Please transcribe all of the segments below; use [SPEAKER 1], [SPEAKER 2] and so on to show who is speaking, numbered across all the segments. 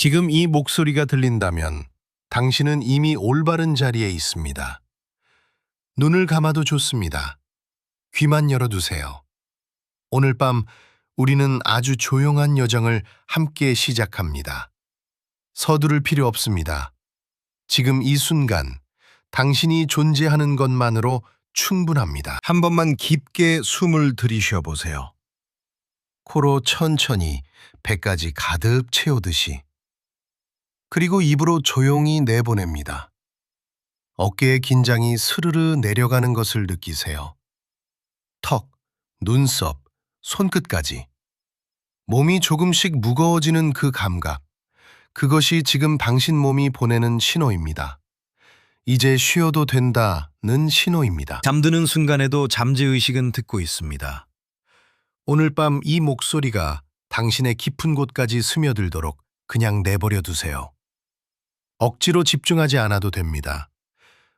[SPEAKER 1] 지금 이 목소리가 들린다면 당신은 이미 올바른 자리에 있습니다. 눈을 감아도 좋습니다. 귀만 열어두세요. 오늘 밤 우리는 아주 조용한 여정을 함께 시작합니다. 서두를 필요 없습니다. 지금 이 순간 당신이 존재하는 것만으로 충분합니다. 한 번만 깊게 숨을 들이쉬어 보세요. 코로 천천히 배까지 가득 채우듯이. 그리고 입으로 조용히 내보냅니다. 어깨의 긴장이 스르르 내려가는 것을 느끼세요. 턱, 눈썹, 손끝까지. 몸이 조금씩 무거워지는 그 감각. 그것이 지금 당신 몸이 보내는 신호입니다. 이제 쉬어도 된다는 신호입니다.
[SPEAKER 2] 잠드는 순간에도 잠재의식은 듣고 있습니다.
[SPEAKER 1] 오늘 밤 이 목소리가 당신의 깊은 곳까지 스며들도록 그냥 내버려 두세요. 억지로 집중하지 않아도 됩니다.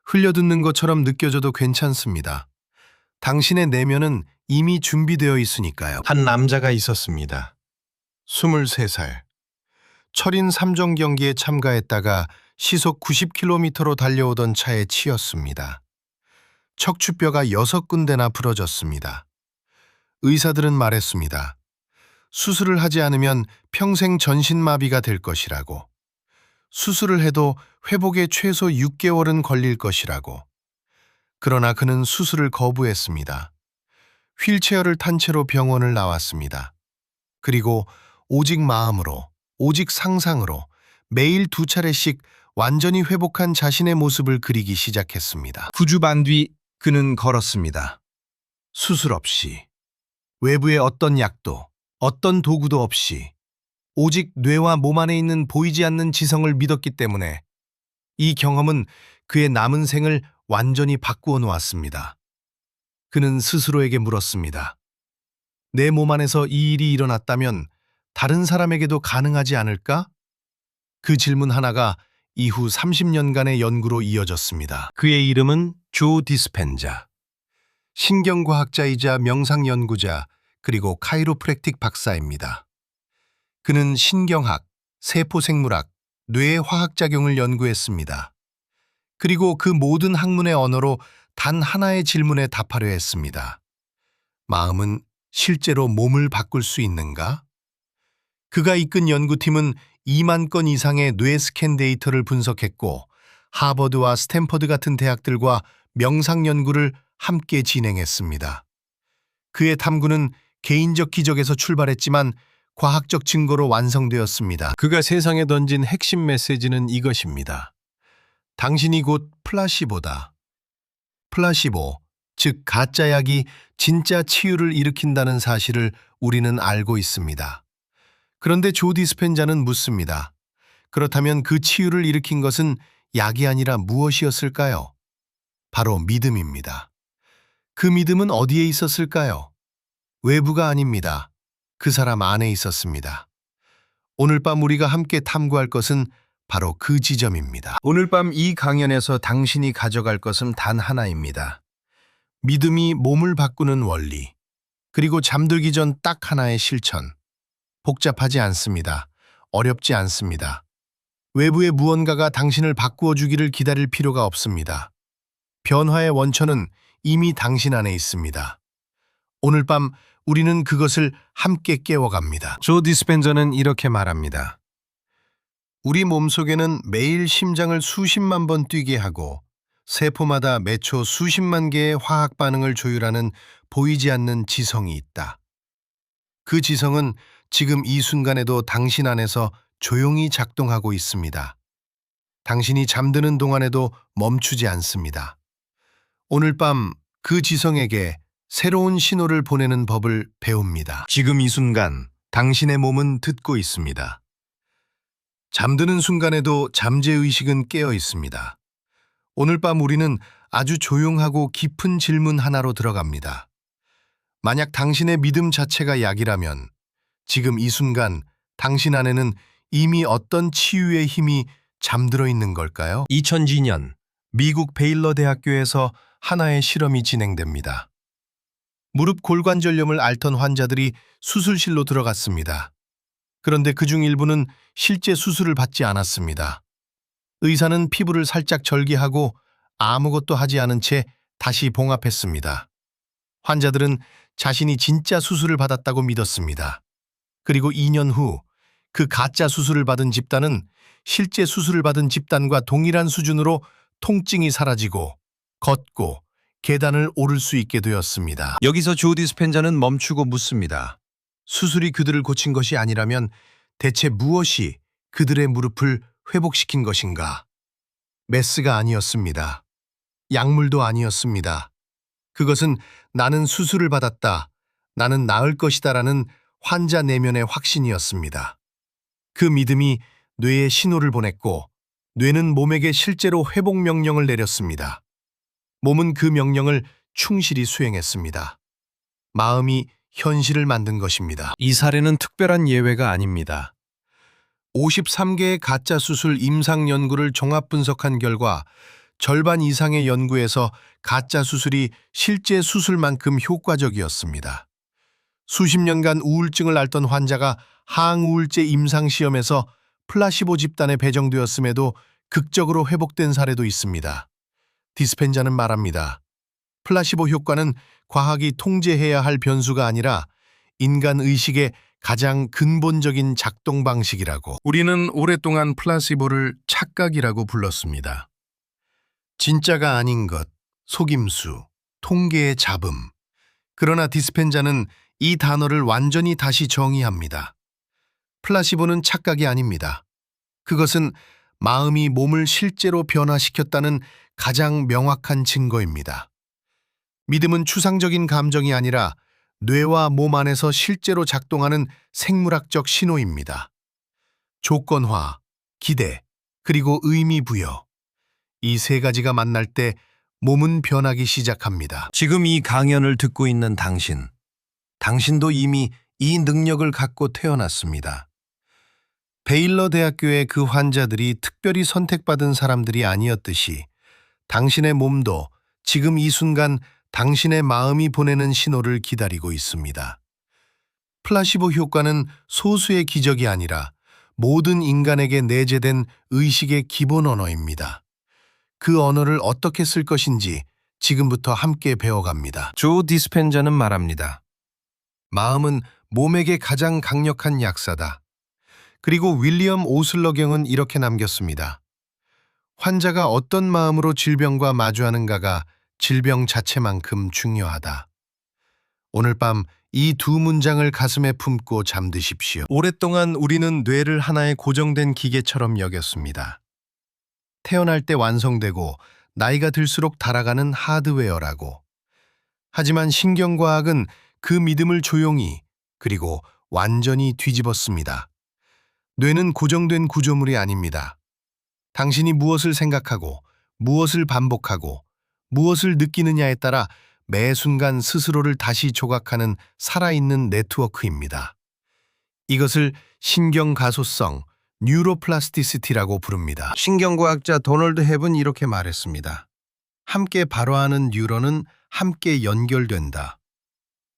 [SPEAKER 1] 흘려듣는 것처럼 느껴져도 괜찮습니다. 당신의 내면은 이미 준비되어 있으니까요. 한 남자가 있었습니다. 23살. 철인 3종 경기에 참가했다가 시속 90km로 달려오던 차에 치였습니다. 척추뼈가 6군데나 부러졌습니다. 의사들은 말했습니다. 수술을 하지 않으면 평생 전신마비가 될 것이라고. 수술을 해도 회복에 최소 6개월은 걸릴 것이라고. 그러나 그는 수술을 거부했습니다. 휠체어를 탄 채로 병원을 나왔습니다. 그리고 오직 마음으로, 오직 상상으로 매일 2차례씩 완전히 회복한 자신의 모습을 그리기 시작했습니다.
[SPEAKER 2] 9주 반 뒤 그는 걸었습니다.
[SPEAKER 1] 수술 없이, 외부의 어떤 약도, 어떤 도구도 없이 오직 뇌와 몸 안에 있는 보이지 않는 지성을 믿었기 때문에 이 경험은 그의 남은 생을 완전히 바꾸어 놓았습니다. 그는 스스로에게 물었습니다. 내 몸 안에서 이 일이 일어났다면 다른 사람에게도 가능하지 않을까? 그 질문 하나가 이후 30년간의 연구로 이어졌습니다. 그의 이름은 조 디스펜자. 신경과학자이자 명상연구자 그리고 카이로프랙틱 박사입니다. 그는 신경학, 세포생물학, 뇌의 화학작용을 연구했습니다. 그리고 그 모든 학문의 언어로 단 하나의 질문에 답하려 했습니다. 마음은 실제로 몸을 바꿀 수 있는가? 그가 이끈 연구팀은 2만 건 이상의 뇌 스캔 데이터를 분석했고 하버드와 스탠퍼드 같은 대학들과 명상 연구를 함께 진행했습니다. 그의 탐구는 개인적 기적에서 출발했지만 과학적 증거로 완성되었습니다. 그가 세상에 던진 핵심 메시지는 이것입니다. 당신이 곧 플라시보다. 플라시보, 즉 가짜약이 진짜 치유를 일으킨다는 사실을 우리는 알고 있습니다. 그런데 조 디스펜자는 묻습니다. 그렇다면 그 치유를 일으킨 것은 약이 아니라 무엇이었을까요? 바로 믿음입니다. 그 믿음은 어디에 있었을까요? 외부가 아닙니다. 그 사람 안에 있었습니다. 오늘 밤 우리가 함께 탐구할 것은 바로 그 지점입니다. 오늘 밤 이 강연에서 당신이 가져갈 것은 단 하나입니다. 믿음이 몸을 바꾸는 원리, 그리고 잠들기 전 딱 하나의 실천. 복잡하지 않습니다. 어렵지 않습니다. 외부의 무언가가 당신을 바꾸어 주기를 기다릴 필요가 없습니다. 변화의 원천은 이미 당신 안에 있습니다. 오늘 밤 우리는 그것을 함께 깨워갑니다. 조 디스펜저는 이렇게 말합니다. 우리 몸속에는 매일 심장을 수십만 번 뛰게 하고 세포마다 매초 수십만 개의 화학 반응을 조율하는 보이지 않는 지성이 있다. 그 지성은 지금 이 순간에도 당신 안에서 조용히 작동하고 있습니다. 당신이 잠드는 동안에도 멈추지 않습니다. 오늘 밤 그 지성에게 새로운 신호를 보내는 법을 배웁니다. 지금 이 순간 당신의 몸은 듣고 있습니다. 잠드는 순간에도 잠재의식은 깨어 있습니다. 오늘 밤 우리는 아주 조용하고 깊은 질문 하나로 들어갑니다. 만약 당신의 믿음 자체가 약이라면 지금 이 순간 당신 안에는 이미 어떤 치유의 힘이 잠들어 있는 걸까요? 2002년 미국 베일러 대학교에서 하나의 실험이 진행됩니다. 무릎 골관절염을 앓던 환자들이 수술실로 들어갔습니다. 그런데 그중 일부는 실제 수술을 받지 않았습니다. 의사는 피부를 살짝 절개하고 아무것도 하지 않은 채 다시 봉합했습니다. 환자들은 자신이 진짜 수술을 받았다고 믿었습니다. 그리고 2년 후 그 가짜 수술을 받은 집단은 실제 수술을 받은 집단과 동일한 수준으로 통증이 사라지고 걷고 계단을 오를 수 있게 되었습니다.
[SPEAKER 2] 여기서 조 디스펜자는 멈추고 묻습니다.
[SPEAKER 1] 수술이 그들을 고친 것이 아니라면 대체 무엇이 그들의 무릎을 회복시킨 것인가? 메스가 아니었습니다. 약물도 아니었습니다. 그것은 나는 수술을 받았다, 나는 나을 것이다라는 환자 내면의 확신이었습니다. 그 믿음이 뇌에 신호를 보냈고 뇌는 몸에게 실제로 회복 명령을 내렸습니다. 몸은 그 명령을 충실히 수행했습니다. 마음이 현실을 만든 것입니다.
[SPEAKER 2] 이 사례는 특별한 예외가 아닙니다.
[SPEAKER 1] 53개의 가짜 수술 임상 연구를 종합 분석한 결과 절반 이상의 연구에서 가짜 수술이 실제 수술만큼 효과적이었습니다. 수십 년간 우울증을 앓던 환자가 항우울제 임상시험에서 플라시보 집단에 배정되었음에도 극적으로 회복된 사례도 있습니다. 디스펜자는 말합니다. 플라시보 효과는 과학이 통제해야 할 변수가 아니라 인간 의식의 가장 근본적인 작동 방식이라고. 우리는 오랫동안 플라시보를 착각이라고 불렀습니다. 진짜가 아닌 것, 속임수, 통계의 잡음. 그러나 디스펜자는 이 단어를 완전히 다시 정의합니다. 플라시보는 착각이 아닙니다. 그것은 마음이 몸을 실제로 변화시켰다는 가장 명확한 증거입니다. 믿음은 추상적인 감정이 아니라 뇌와 몸 안에서 실제로 작동하는 생물학적 신호입니다. 조건화, 기대, 그리고 의미 부여. 이 세 가지가 만날 때 몸은 변하기 시작합니다.
[SPEAKER 2] 지금 이 강연을 듣고 있는 당신도 이미 이 능력을 갖고 태어났습니다.
[SPEAKER 1] 베일러 대학교의 그 환자들이 특별히 선택받은 사람들이 아니었듯이 당신의 몸도 지금 이 순간 당신의 마음이 보내는 신호를 기다리고 있습니다. 플라시보 효과는 소수의 기적이 아니라 모든 인간에게 내재된 의식의 기본 언어입니다. 그 언어를 어떻게 쓸 것인지 지금부터 함께 배워갑니다.
[SPEAKER 2] 조 디스펜자는 말합니다.
[SPEAKER 1] 마음은 몸에게 가장 강력한 약사다. 그리고 윌리엄 오슬러경은 이렇게 남겼습니다. 환자가 어떤 마음으로 질병과 마주하는가가 질병 자체만큼 중요하다. 오늘 밤 이 두 문장을 가슴에 품고 잠드십시오. 오랫동안 우리는 뇌를 하나의 고정된 기계처럼 여겼습니다. 태어날 때 완성되고 나이가 들수록 달아가는 하드웨어라고. 하지만 신경과학은 그 믿음을 조용히 그리고 완전히 뒤집었습니다. 뇌는 고정된 구조물이 아닙니다. 당신이 무엇을 생각하고 무엇을 반복하고 무엇을 느끼느냐에 따라 매 순간 스스로를 다시 조각하는 살아있는 네트워크입니다. 이것을 신경가소성, 뉴로플라스티시티라고 부릅니다. 신경과학자 도널드 헵은 이렇게 말했습니다. 함께 발화하는 뉴런은 함께 연결된다.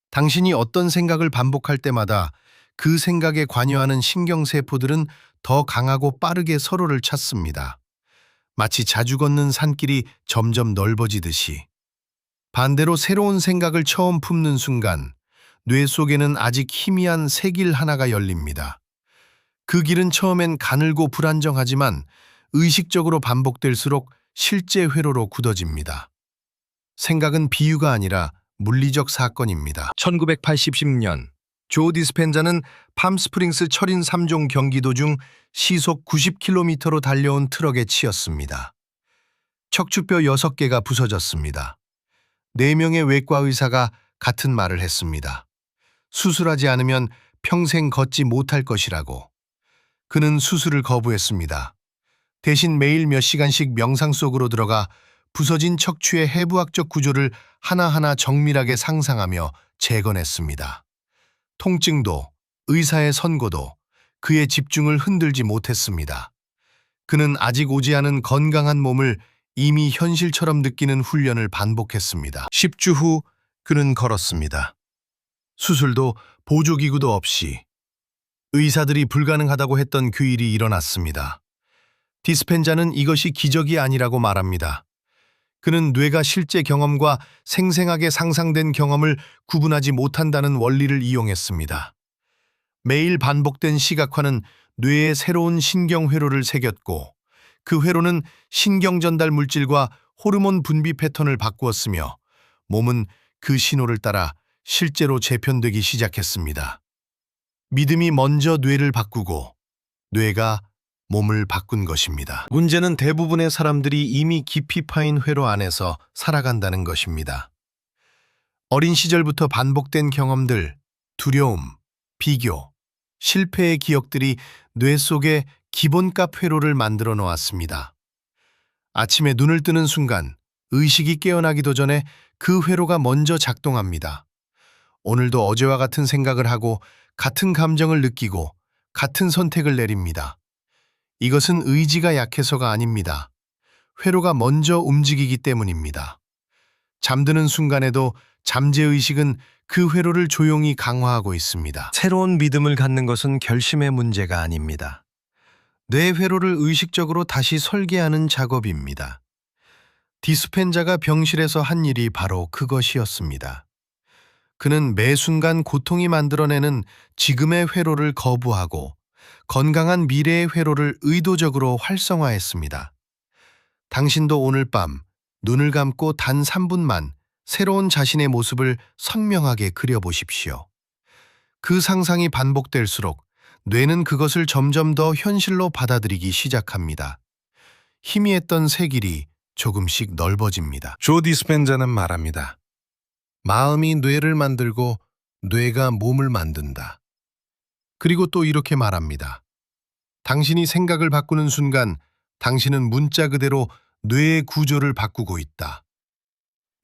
[SPEAKER 1] 당신이 어떤 생각을 반복할 때마다 그 생각에 관여하는 신경세포들은 더 강하고 빠르게 서로를 찾습니다. 마치 자주 걷는 산길이 점점 넓어지듯이. 반대로 새로운 생각을 처음 품는 순간 뇌 속에는 아직 희미한 새 길 하나가 열립니다. 그 길은 처음엔 가늘고 불안정하지만 의식적으로 반복될수록 실제 회로로 굳어집니다. 생각은 비유가 아니라 물리적 사건입니다. 1980년 조 디스펜자는 팜스프링스 철인 3종 경기도 중 시속 90km로 달려온 트럭에 치였습니다. 척추뼈 6개가 부서졌습니다. 4명의 외과 의사가 같은 말을 했습니다. 수술하지 않으면 평생 걷지 못할 것이라고. 그는 수술을 거부했습니다. 대신 매일 몇 시간씩 명상 속으로 들어가 부서진 척추의 해부학적 구조를 하나하나 정밀하게 상상하며 재건했습니다. 통증도 의사의 선고도 그의 집중을 흔들지 못했습니다. 그는 아직 오지 않은 건강한 몸을 이미 현실처럼 느끼는 훈련을 반복했습니다. 10주 후 그는 걸었습니다. 수술도 보조기구도 없이. 의사들이 불가능하다고 했던 그 일이 일어났습니다. 디스펜자는 이것이 기적이 아니라고 말합니다. 그는 뇌가 실제 경험과 생생하게 상상된 경험을 구분하지 못한다는 원리를 이용했습니다. 매일 반복된 시각화는 뇌에 새로운 신경 회로를 새겼고 그 회로는 신경 전달 물질과 호르몬 분비 패턴을 바꾸었으며 몸은 그 신호를 따라 실제로 재편되기 시작했습니다. 믿음이 먼저 뇌를 바꾸고 뇌가 몸을 바꾼 것입니다. 문제는 대부분의 사람들이 이미 깊이 파인 회로 안에서 살아간다는 것입니다. 어린 시절부터 반복된 경험들, 두려움, 비교, 실패의 기억들이 뇌 속에 기본값 회로를 만들어 놓았습니다. 아침에 눈을 뜨는 순간 의식이 깨어나기도 전에 그 회로가 먼저 작동합니다. 오늘도 어제와 같은 생각을 하고 같은 감정을 느끼고 같은 선택을 내립니다. 이것은 의지가 약해서가 아닙니다. 회로가 먼저 움직이기 때문입니다. 잠드는 순간에도 잠재의식은 그 회로를 조용히 강화하고 있습니다. 새로운 믿음을 갖는 것은 결심의 문제가 아닙니다. 뇌 회로를 의식적으로 다시 설계하는 작업입니다. 디스펜자가 병실에서 한 일이 바로 그것이었습니다. 그는 매 순간 고통이 만들어내는 지금의 회로를 거부하고 건강한 미래의 회로를 의도적으로 활성화했습니다. 당신도 오늘 밤 눈을 감고 단 3분만 새로운 자신의 모습을 선명하게 그려보십시오. 그 상상이 반복될수록 뇌는 그것을 점점 더 현실로 받아들이기 시작합니다. 희미했던 새 길이 조금씩 넓어집니다. 조 디스펜자는 말합니다. 마음이 뇌를 만들고 뇌가 몸을 만든다. 그리고 또 이렇게 말합니다. 당신이 생각을 바꾸는 순간 당신은 문자 그대로 뇌의 구조를 바꾸고 있다.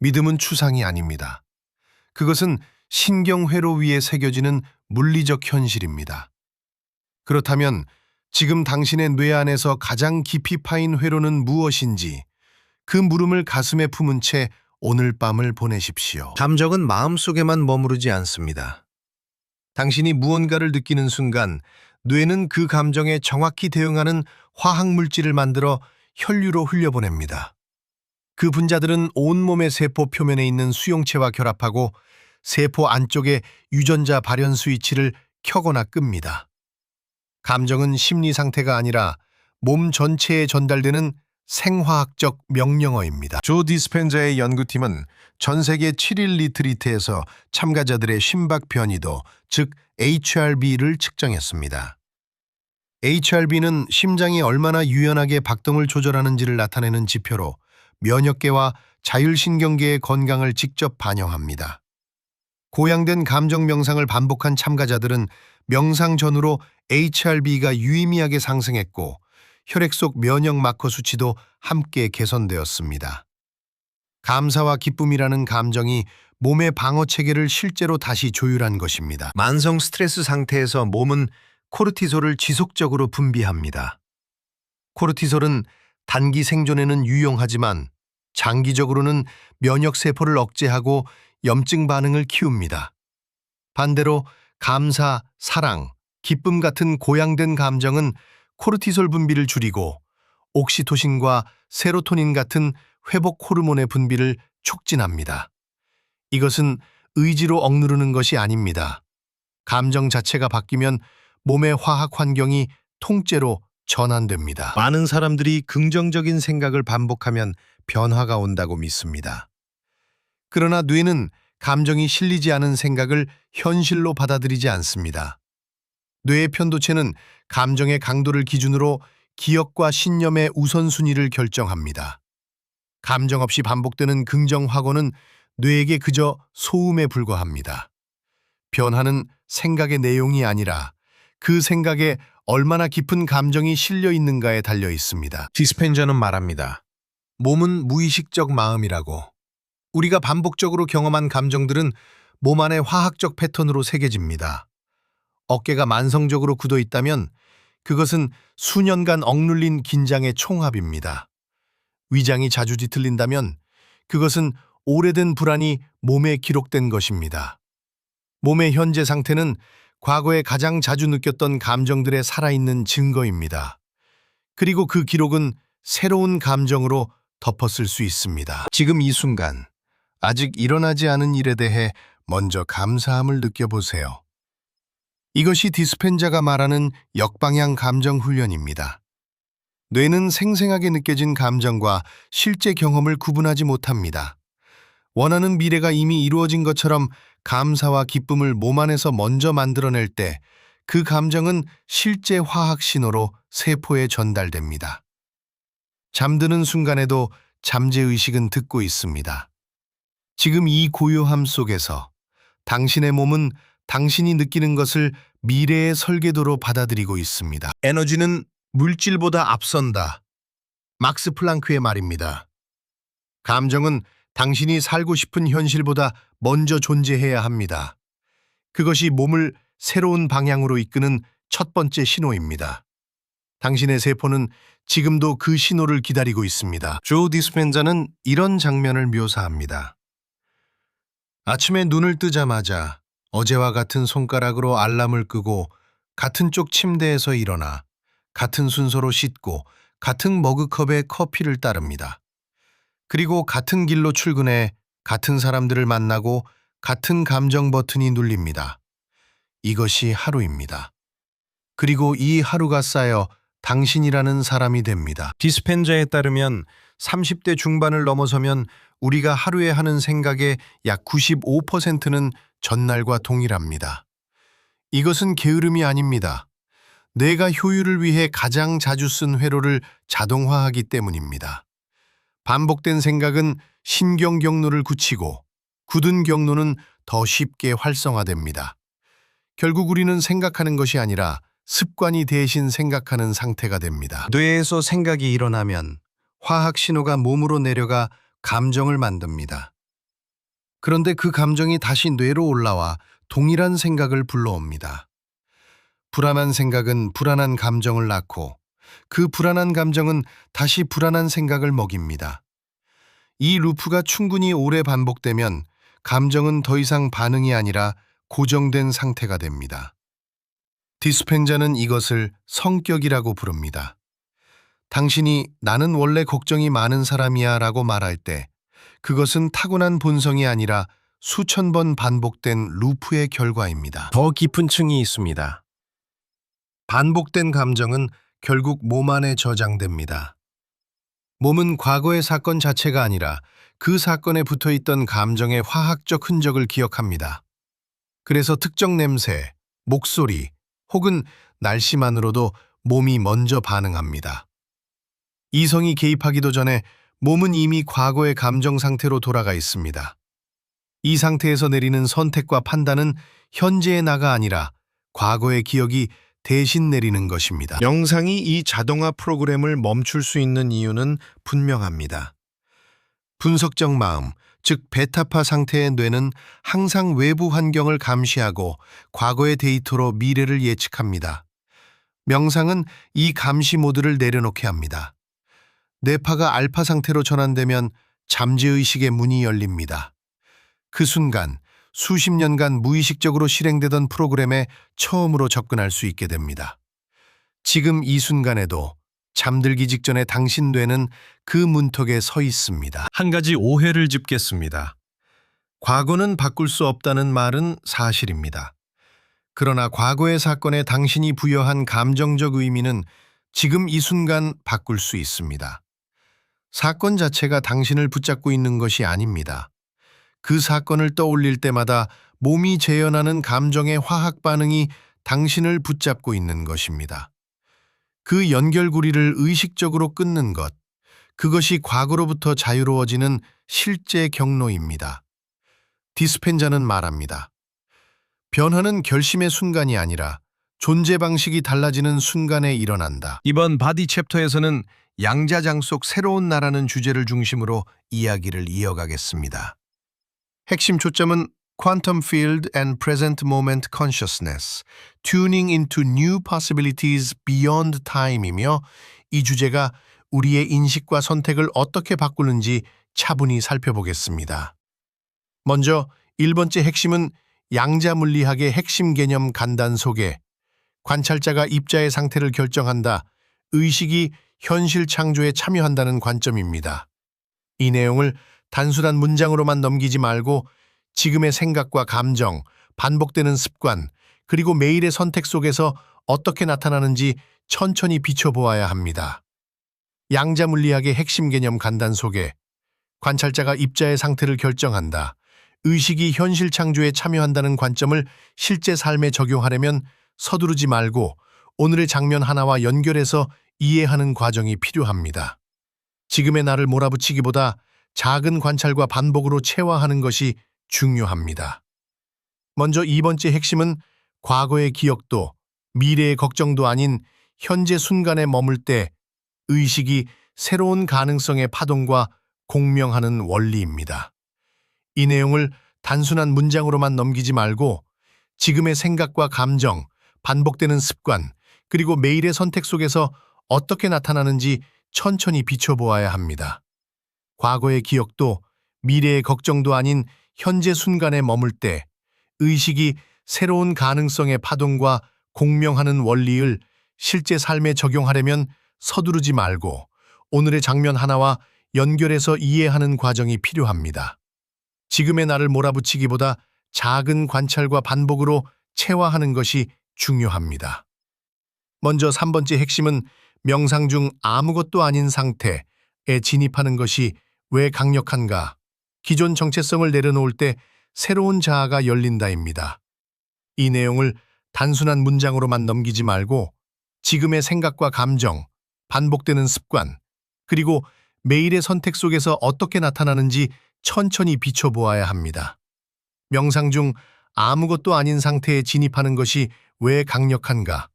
[SPEAKER 1] 믿음은 추상이 아닙니다. 그것은 신경회로 위에 새겨지는 물리적 현실입니다. 그렇다면 지금 당신의 뇌 안에서 가장 깊이 파인 회로는 무엇인지 그 물음을 가슴에 품은 채 오늘 밤을 보내십시오. 감정은 마음속에만 머무르지 않습니다. 당신이 무언가를 느끼는 순간 뇌는 그 감정에 정확히 대응하는 화학물질을 만들어 혈류로 흘려보냅니다. 그 분자들은 온몸의 세포 표면에 있는 수용체와 결합하고 세포 안쪽의 유전자 발현 스위치를 켜거나 끕니다. 감정은 심리 상태가 아니라 몸 전체에 전달되는 생화학적 명령어입니다. 조 디스펜자의 연구팀은 전 세계 7일 리트리트에서 참가자들의 심박 변이도, 즉 HRB를 측정했습니다. HRB는 심장이 얼마나 유연하게 박동을 조절하는지를 나타내는 지표로 면역계와 자율신경계의 건강을 직접 반영합니다. 고양된 감정 명상을 반복한 참가자들은 명상 전후로 HRB가 유의미하게 상승했고 혈액 속 면역 마커 수치도 함께 개선되었습니다. 감사와 기쁨이라는 감정이 몸의 방어 체계를 실제로 다시 조율한 것입니다. 만성 스트레스 상태에서 몸은 코르티솔을 지속적으로 분비합니다. 코르티솔은 단기 생존에는 유용하지만 장기적으로는 면역세포를 억제하고 염증 반응을 키웁니다. 반대로 감사, 사랑, 기쁨 같은 고양된 감정은 코르티솔 분비를 줄이고 옥시토신과 세로토닌 같은 회복 호르몬의 분비를 촉진합니다. 이것은 의지로 억누르는 것이 아닙니다. 감정 자체가 바뀌면 몸의 화학 환경이 통째로 전환됩니다. 많은 사람들이 긍정적인 생각을 반복하면 변화가 온다고 믿습니다. 그러나 뇌는 감정이 실리지 않은 생각을 현실로 받아들이지 않습니다. 뇌의 편도체는 감정의 강도를 기준으로 기억과 신념의 우선순위를 결정합니다. 감정 없이 반복되는 긍정 확오는 뇌에게 그저 소음에 불과합니다. 변화는 생각의 내용이 아니라 그 생각에 얼마나 깊은 감정이 실려 있는가에 달려 있습니다. 디스펜자는 말합니다. 몸은 무의식적 마음이라고. 우리가 반복적으로 경험한 감정들은 몸 안의 화학적 패턴으로 새겨집니다. 어깨가 만성적으로 굳어 있다면 그것은 수년간 억눌린 긴장의 총합입니다. 위장이 자주 뒤틀린다면 그것은 오래된 불안이 몸에 기록된 것입니다. 몸의 현재 상태는 과거에 가장 자주 느꼈던 감정들의 살아있는 증거입니다. 그리고 그 기록은 새로운 감정으로 덮었을 수 있습니다. 지금 이 순간, 아직 일어나지 않은 일에 대해 먼저 감사함을 느껴보세요. 이것이 디스펜자가 말하는 역방향 감정 훈련입니다. 뇌는 생생하게 느껴진 감정과 실제 경험을 구분하지 못합니다. 원하는 미래가 이미 이루어진 것처럼 감사와 기쁨을 몸 안에서 먼저 만들어낼 때 그 감정은 실제 화학 신호로 세포에 전달됩니다. 잠드는 순간에도 잠재의식은 듣고 있습니다. 지금 이 고요함 속에서 당신의 몸은 당신이 느끼는 것을 미래의 설계도로 받아들이고 있습니다. 에너지는 물질보다 앞선다. 막스 플랑크의 말입니다. 감정은 당신이 살고 싶은 현실보다 먼저 존재해야 합니다. 그것이 몸을 새로운 방향으로 이끄는 첫 번째 신호입니다. 당신의 세포는 지금도 그 신호를 기다리고 있습니다. 조 디스펜자는 이런 장면을 묘사합니다. 아침에 눈을 뜨자마자 어제와 같은 손가락으로 알람을 끄고 같은 쪽 침대에서 일어나 같은 순서로 씻고 같은 머그컵에 커피를 따릅니다. 그리고 같은 길로 출근해 같은 사람들을 만나고 같은 감정 버튼이 눌립니다. 이것이 하루입니다. 그리고 이 하루가 쌓여 당신이라는 사람이 됩니다. 디스펜자에 따르면 30대 중반을 넘어서면 우리가 하루에 하는 생각의 약 95%는 전날과 동일합니다. 이것은 게으름이 아닙니다. 뇌가 효율을 위해 가장 자주 쓴 회로를 자동화하기 때문입니다. 반복된 생각은 신경 경로를 굳히고 굳은 경로는 더 쉽게 활성화됩니다. 결국 우리는 생각하는 것이 아니라 습관이 대신 생각하는 상태가 됩니다. 뇌에서 생각이 일어나면 화학 신호가 몸으로 내려가 감정을 만듭니다. 그런데 그 감정이 다시 뇌로 올라와 동일한 생각을 불러옵니다. 불안한 생각은 불안한 감정을 낳고 그 불안한 감정은 다시 불안한 생각을 먹입니다. 이 루프가 충분히 오래 반복되면 감정은 더 이상 반응이 아니라 고정된 상태가 됩니다. 디스펜자는 이것을 성격이라고 부릅니다. 당신이 나는 원래 걱정이 많은 사람이야 라고 말할 때 그것은 타고난 본성이 아니라 수천 번 반복된 루프의 결과입니다. 더 깊은 층이 있습니다. 반복된 감정은 결국 몸 안에 저장됩니다. 몸은 과거의 사건 자체가 아니라 그 사건에 붙어있던 감정의 화학적 흔적을 기억합니다. 그래서 특정 냄새, 목소리 혹은 날씨만으로도 몸이 먼저 반응합니다. 이성이 개입하기도 전에 몸은 이미 과거의 감정 상태로 돌아가 있습니다. 이 상태에서 내리는 선택과 판단은 현재의 나가 아니라 과거의 기억이 대신 내리는 것입니다. 명상이 이 자동화 프로그램을 멈출 수 있는 이유는 분명합니다. 분석적 마음, 즉 베타파 상태의 뇌는 항상 외부 환경을 감시하고 과거의 데이터로 미래를 예측합니다. 명상은 이 감시 모드를 내려놓게 합니다. 뇌파가 알파 상태로 전환되면 잠재의식의 문이 열립니다. 그 순간 수십 년간 무의식적으로 실행되던 프로그램에 처음으로 접근할 수 있게 됩니다. 지금 이 순간에도 잠들기 직전에 당신 뇌는 그 문턱에 서 있습니다. 한 가지 오해를 짚겠습니다. 과거는 바꿀 수 없다는 말은 사실입니다. 그러나 과거의 사건에 당신이 부여한 감정적 의미는 지금 이 순간 바꿀 수 있습니다. 사건 자체가 당신을 붙잡고 있는 것이 아닙니다. 그 사건을 떠올릴 때마다 몸이 재현하는 감정의 화학 반응이 당신을 붙잡고 있는 것입니다. 그 연결고리를 의식적으로 끊는 것, 그것이 과거로부터 자유로워지는 실제 경로입니다. 디스펜자는 말합니다. 변화는 결심의 순간이 아니라 존재 방식이 달라지는 순간에 일어난다. 이번 바디 챕터에서는 양자장 속 새로운 나라는 주제를 중심으로 이야기를 이어가겠습니다. 핵심 초점은 Quantum Field and Present Moment Consciousness, Tuning into New Possibilities Beyond Time이며 이 주제가 우리의 인식과 선택을 어떻게 바꾸는지 차분히 살펴보겠습니다. 먼저 1번째 핵심은 양자 물리학의 핵심 개념 간단 소개, 관찰자가 입자의 상태를 결정한다, 의식이 현실 창조에 참여한다는 관점입니다. 이 내용을 단순한 문장으로만 넘기지 말고 지금의 생각과 감정, 반복되는 습관, 그리고 매일의 선택 속에서 어떻게 나타나는지 천천히 비춰보아야 합니다. 양자 물리학의 핵심 개념 간단 소개, 관찰자가 입자의 상태를 결정한다, 의식이 현실 창조에 참여한다는 관점을 실제 삶에 적용하려면 서두르지 말고 오늘의 장면 하나와 연결해서 이해하는 과정이 필요합니다. 지금의 나를 몰아붙이기보다 작은 관찰과 반복으로 체화하는 것이 중요합니다. 먼저 2번째 핵심은 과거의 기억도 미래의 걱정도 아닌 현재 순간에 머물 때 의식이 새로운 가능성의 파동과 공명하는 원리입니다. 이 내용을 단순한 문장으로만 넘기지 말고 지금의 생각과 감정, 반복되는 습관, 그리고 매일의 선택 속에서 어떻게 나타나는지 천천히 비춰보아야 합니다. 과거의 기억도 미래의 걱정도 아닌 현재 순간에 머물 때 의식이 새로운 가능성의 파동과 공명하는 원리를 실제 삶에 적용하려면 서두르지 말고 오늘의 장면 하나와 연결해서 이해하는 과정이 필요합니다. 지금의 나를 몰아붙이기보다 작은 관찰과 반복으로 체화하는 것이 중요합니다. 먼저 3번째 핵심은 명상 중 아무것도 아닌 상태에 진입하는 것이 왜 강력한가? 기존 정체성을 내려놓을 때 새로운 자아가 열린다입니다. 이 내용을 단순한 문장으로만 넘기지 말고 지금의 생각과 감정, 반복되는 습관, 그리고 매일의 선택 속에서 어떻게 나타나는지 천천히 비춰보아야 합니다. 명상 중 아무것도 아닌 상태에 진입하는 것이 왜 강력한가?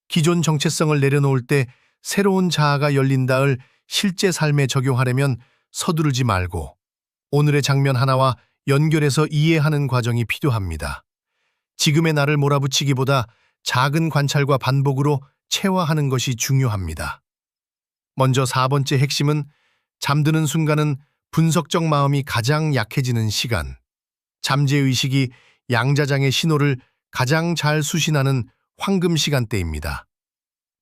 [SPEAKER 1] 기존 정체성을 내려놓을 때 새로운 자아가 열린다를 실제 삶에 적용하려면 서두르지 말고 오늘의 장면 하나와 연결해서 이해하는 과정이 필요합니다. 지금의 나를 몰아붙이기보다 작은 관찰과 반복으로 체화하는 것이 중요합니다. 먼저 4번째 핵심은 잠드는 순간은 분석적 마음이 가장 약해지는 시간. 잠재의식이 양자장의 신호를 가장 잘 수신하는 황금 시간대입니다.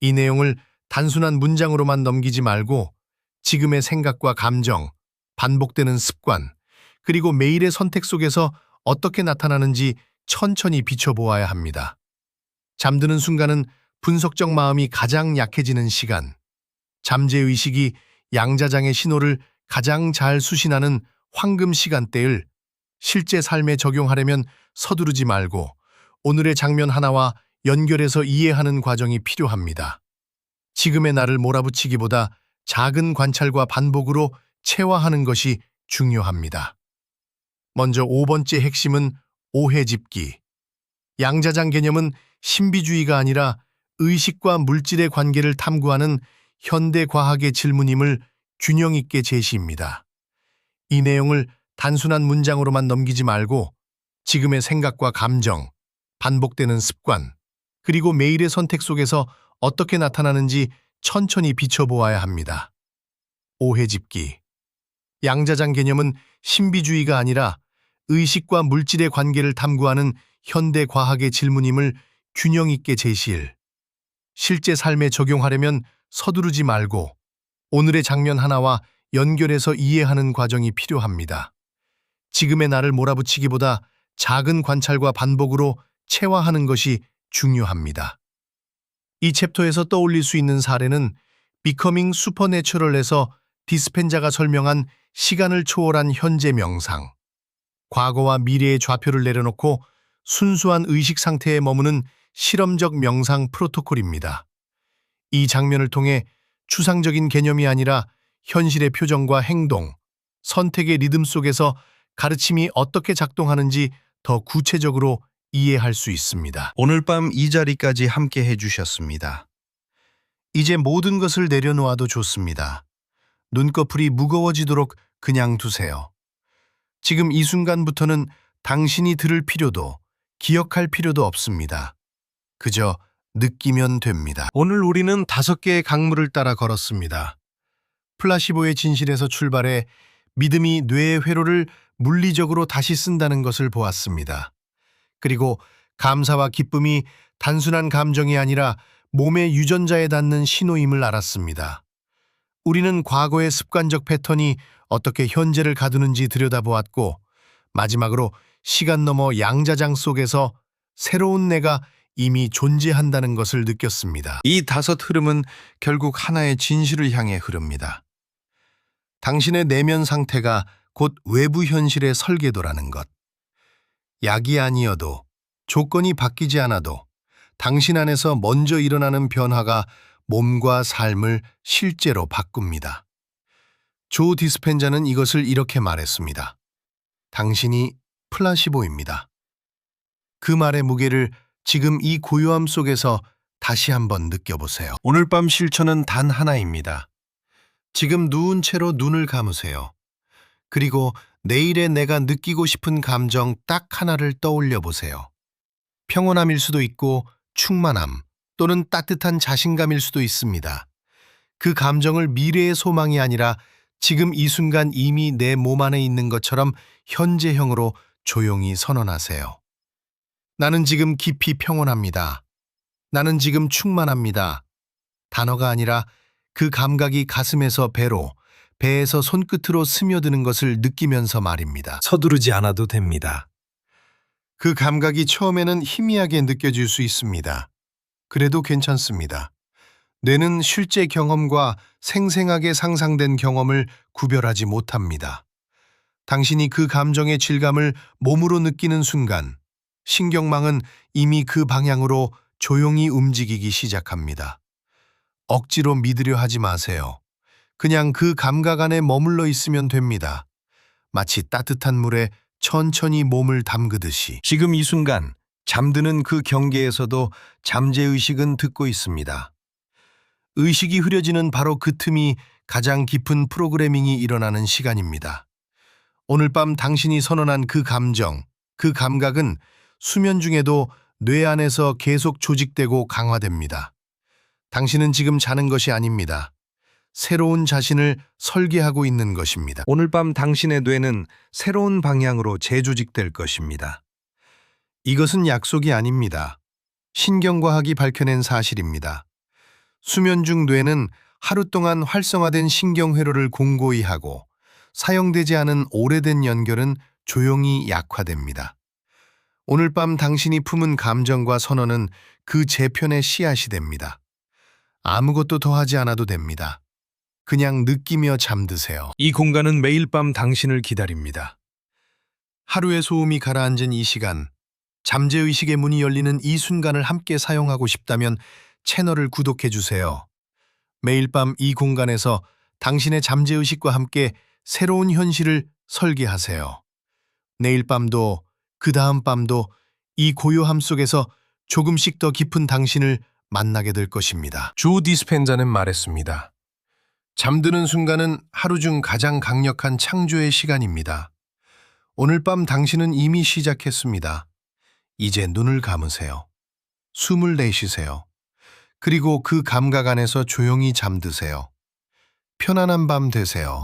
[SPEAKER 1] 이 내용을 단순한 문장으로만 넘기지 말고 지금의 생각과 감정, 반복되는 습관, 그리고 매일의 선택 속에서 어떻게 나타나는지 천천히 비춰보아야 합니다. 잠드는 순간은 분석적 마음이 가장 약해지는 시간. 잠재의식이 양자장의 신호를 가장 잘 수신하는 황금 시간대를 실제 삶에 적용하려면 서두르지 말고 오늘의 장면 하나와 연결해서 이해하는 과정이 필요합니다. 지금의 나를 몰아붙이기보다 작은 관찰과 반복으로 체화하는 것이 중요합니다. 먼저 5번째 핵심은 오해집기. 양자장 개념은 신비주의가 아니라 의식과 물질의 관계를 탐구하는 현대 과학의 질문임을 균형 있게 제시입니다. 이 내용을 단순한 문장으로만 넘기지 말고 지금의 생각과 감정, 반복되는 습관, 그리고 매일의 선택 속에서 어떻게 나타나는지 천천히 비춰보아야 합니다. 오해집기. 양자장 개념은 신비주의가 아니라 의식과 물질의 관계를 탐구하는 현대 과학의 질문임을 균형 있게 제시일. 실제 삶에 적용하려면 서두르지 말고 오늘의 장면 하나와 연결해서 이해하는 과정이 필요합니다. 지금의 나를 몰아붙이기보다 작은 관찰과 반복으로 체화하는 것이 중요합니다. 이 챕터에서 떠올릴 수 있는 사례는 Becoming Supernatural에서 디스펜자가 설명한 시간을 초월한 현재 명상, 과거와 미래의 좌표를 내려놓고 순수한 의식 상태에 머무는 실험적 명상 프로토콜입니다. 이 장면을 통해 추상적인 개념이 아니라 현실의 표정과 행동, 선택의 리듬 속에서 가르침이 어떻게 작동하는지 더 구체적으로 이해할 수 있습니다.
[SPEAKER 2] 오늘 밤 이 자리까지 함께 해주셨습니다.
[SPEAKER 1] 이제 모든 것을 내려놓아도 좋습니다. 눈꺼풀이 무거워지도록 그냥 두세요. 지금 이 순간부터는 당신이 들을 필요도 기억할 필요도 없습니다. 그저 느끼면 됩니다. 오늘 우리는 5개의 강물을 따라 걸었습니다. 플라시보의 진실에서 출발해 믿음이 뇌의 회로를 물리적으로 다시 쓴다는 것을 보았습니다. 그리고 감사와 기쁨이 단순한 감정이 아니라 몸의 유전자에 닿는 신호임을 알았습니다. 우리는 과거의 습관적 패턴이 어떻게 현재를 가두는지 들여다보았고, 마지막으로 시간 너머 양자장 속에서 새로운 내가 이미 존재한다는 것을 느꼈습니다. 이 5 흐름은 결국 하나의 진실을 향해 흐릅니다. 당신의 내면 상태가 곧 외부 현실의 설계도라는 것. 약이 아니어도, 조건이 바뀌지 않아도 당신 안에서 먼저 일어나는 변화가 몸과 삶을 실제로 바꿉니다. 조 디스펜자는 이것을 이렇게 말했습니다. 당신이 플라시보입니다. 그 말의 무게를 지금 이 고요함 속에서 다시 한번 느껴보세요. 오늘 밤 실천은 단 하나입니다. 지금 누운 채로 눈을 감으세요. 그리고 내일의 내가 느끼고 싶은 감정 딱 하나를 떠올려 보세요. 평온함일 수도 있고 충만함 또는 따뜻한 자신감일 수도 있습니다. 그 감정을 미래의 소망이 아니라 지금 이 순간 이미 내 몸 안에 있는 것처럼 현재형으로 조용히 선언하세요. 나는 지금 깊이 평온합니다. 나는 지금 충만합니다. 단어가 아니라 그 감각이 가슴에서 배로, 배에서 손끝으로 스며드는 것을 느끼면서 말입니다.
[SPEAKER 2] 서두르지 않아도 됩니다.
[SPEAKER 1] 그 감각이 처음에는 희미하게 느껴질 수 있습니다. 그래도 괜찮습니다. 뇌는 실제 경험과 생생하게 상상된 경험을 구별하지 못합니다. 당신이 그 감정의 질감을 몸으로 느끼는 순간, 신경망은 이미 그 방향으로 조용히 움직이기 시작합니다. 억지로 믿으려 하지 마세요. 그냥 그 감각 안에 머물러 있으면 됩니다. 마치 따뜻한 물에 천천히 몸을 담그듯이. 지금 이 순간 잠드는 그 경계에서도 잠재의식은 듣고 있습니다. 의식이 흐려지는 바로 그 틈이 가장 깊은 프로그래밍이 일어나는 시간입니다. 오늘 밤 당신이 선언한 그 감정, 그 감각은 수면 중에도 뇌 안에서 계속 조직되고 강화됩니다. 당신은 지금 자는 것이 아닙니다. 새로운 자신을 설계하고 있는 것입니다. 오늘 밤 당신의 뇌는 새로운 방향으로 재조직될 것입니다. 이것은 약속이 아닙니다. 신경과학이 밝혀낸 사실입니다. 수면 중 뇌는 하루 동안 활성화된 신경회로를 공고히 하고 사용되지 않은 오래된 연결은 조용히 약화됩니다. 오늘 밤 당신이 품은 감정과 선언은 그 재편의 씨앗이 됩니다. 아무것도 더 하지 않아도 됩니다. 그냥 느끼며 잠드세요. 이 공간은 매일 밤 당신을 기다립니다. 하루의 소음이 가라앉은 이 시간, 잠재의식의 문이 열리는 이 순간을 함께 사용하고 싶다면 채널을 구독해 주세요. 매일 밤 이 공간에서 당신의 잠재의식과 함께 새로운 현실을 설계하세요. 내일 밤도 그 다음 밤도 이 고요함 속에서 조금씩 더 깊은 당신을 만나게 될 것입니다. 조 디스펜자는 말했습니다. 잠드는 순간은 하루 중 가장 강력한 창조의 시간입니다. 오늘 밤 당신은 이미 시작했습니다. 이제 눈을 감으세요. 숨을 내쉬세요. 그리고 그 감각 안에서 조용히 잠드세요. 편안한 밤 되세요.